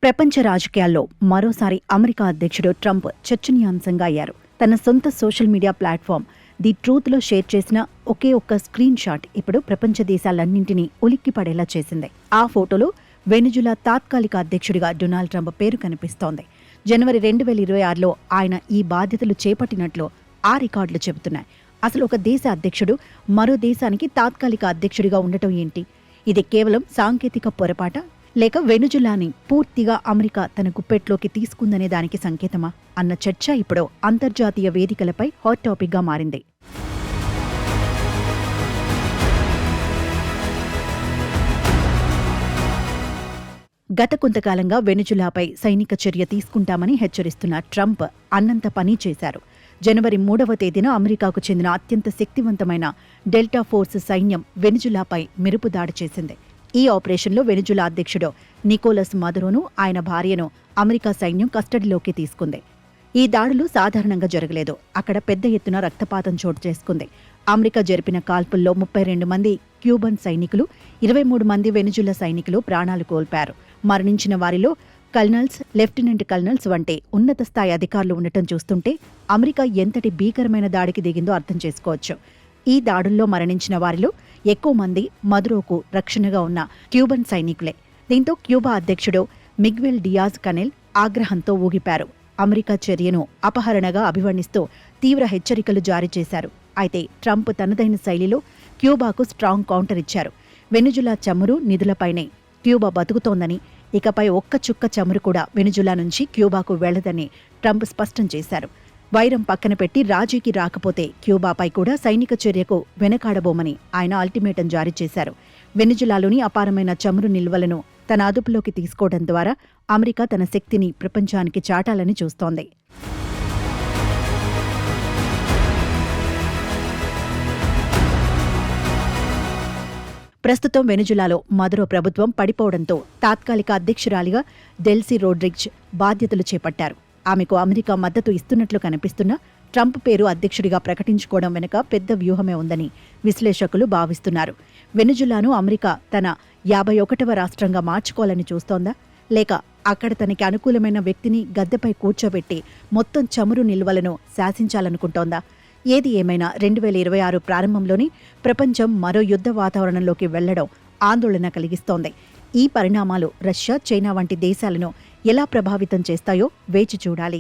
ప్రపంచ రాజకీయాల్లో మరోసారి అమెరికా అధ్యక్షుడు ట్రంప్ చర్చనీయాంశంగా అయ్యారు. తన సొంత సోషల్ మీడియా ప్లాట్ఫామ్ ది ట్రూత్లో షేర్ చేసిన ఒకే ఒక్క స్క్రీన్ షాట్ ఇప్పుడు ప్రపంచ దేశాలన్నింటినీ ఉలిక్కిపడేలా చేసింది. ఆ ఫోటోలో వెనిజులా తాత్కాలిక అధ్యక్షుడిగా డొనాల్డ్ ట్రంప్ పేరు కనిపిస్తోంది. జనవరి 2026లో ఆయన ఈ బాధ్యతలు చేపట్టినట్లు ఆ రికార్డులు చెబుతున్నాయి. అసలు ఒక దేశ అధ్యక్షుడు మరో దేశానికి తాత్కాలిక అధ్యక్షుడిగా ఉండటం ఏంటి? ఇది కేవలం సాంకేతిక పొరపాట, లేక వెనుజులాని పూర్తిగా అమెరికా తన గుప్పెట్లోకి తీసుకుందనే దానికి సంకేతమా అన్న చర్చ ఇప్పుడు అంతర్జాతీయ వేదికలపై హాట్ టాపిక్గా మారింది. గత కొంతకాలంగా వెనుజులాపై సైనిక చర్య తీసుకుంటామని హెచ్చరిస్తున్న ట్రంప్ అన్నంత పని చేశారు. జనవరి 3వ తేదీన అమెరికాకు చెందిన అత్యంత శక్తివంతమైన డెల్టా ఫోర్స్ సైన్యం వెనుజులాపై మెరుపు దాడి చేసింది. ఈ ఆపరేషన్లో వెనుజులా అధ్యక్షుడు నికోలస్ మదురోను, ఆయన భార్యను అమెరికా సైన్యం కస్టడీలోకి తీసుకుంది. ఈ దాడులు సాధారణంగా జరగలేదు. అక్కడ పెద్ద ఎత్తున రక్తపాతం చోటు చేసుకుంది. అమెరికా జరిపిన కాల్పుల్లో 32 మంది క్యూబన్ సైనికులు, 23 మంది వెనుజులా సైనికులు ప్రాణాలు కోల్పారు. మరణించిన వారిలో కల్నల్స్, లెఫ్టినెంట్ కల్నల్స్ వంటి ఉన్నత స్థాయి అధికారులు ఉండటం చూస్తుంటే అమెరికా ఎంతటి భీకరమైన దాడికి దిగిందో అర్థం చేసుకోవచ్చు. ఈ దాడుల్లో మరణించిన వారిలో ఎక్కువ మంది మదురోకు రక్షణగా ఉన్న క్యూబన్ సైనికులే. దీంతో క్యూబా అధ్యక్షుడు మిగ్వెల్ డియాజ్ కనెల్ ఆగ్రహంతో ఊగిపారు. అమెరికా చర్యను అపహరణగా అభివర్ణిస్తూ తీవ్ర హెచ్చరికలు జారీ చేశారు. అయితే ట్రంప్ తనదైన శైలిలో క్యూబాకు స్ట్రాంగ్ కౌంటర్ ఇచ్చారు. వెనుజులా చమురు నిధులపైనే క్యూబా బతుకుతోందని, ఇకపై ఒక్క చుక్క చమురు కూడా వెనుజులా నుంచి క్యూబాకు వెళ్లదని ట్రంప్ స్పష్టం చేశారు. వైరం పక్కన పెట్టి రాజీకి రాకపోతే క్యూబాపై కూడా సైనిక చర్యకు వెనకాడబోమని ఆయన అల్టిమేటం జారీ చేశారు. వెనుజులాలోని అపారమైన చమురు నిల్వలను తన అదుపులోకి తీసుకోవడం ద్వారా అమెరికా తన శక్తిని ప్రపంచానికి చాటాలని చూస్తోంది. ప్రస్తుతం వెనుజులాలో మదురో ప్రభుత్వం పడిపోవడంతో తాత్కాలిక అధ్యక్షురాలిగా డెల్సీ రోడ్రిగ్జ్ బాధ్యతలు చేపట్టారు. ఆమెకు అమెరికా మద్దతు ఇస్తున్నట్లు కనిపిస్తున్నా ట్రంప్ పేరు అధ్యక్షుడిగా ప్రకటించుకోవడం వెనుక పెద్ద వ్యూహమే ఉందని విశ్లేషకులు భావిస్తున్నారు. వెనుజులాను అమెరికా తన 51వ రాష్ట్రంగా మార్చుకోవాలని చూస్తోందా, లేక అక్కడ తనకి అనుకూలమైన వ్యక్తిని గద్దెపై కూర్చోబెట్టి మొత్తం చమురు నిల్వలను శాసించాలనుకుంటోందా? ఏది ఏమైనా 2026 ప్రారంభంలోనే ప్రపంచం మరో యుద్ధ వాతావరణంలోకి వెళ్లడం ఆందోళన కలిగిస్తోంది. ఈ పరిణామాలు రష్యా, చైనా వంటి దేశాలను ఎలా ప్రభావితం చేస్తాయో వేచి చూడాలి.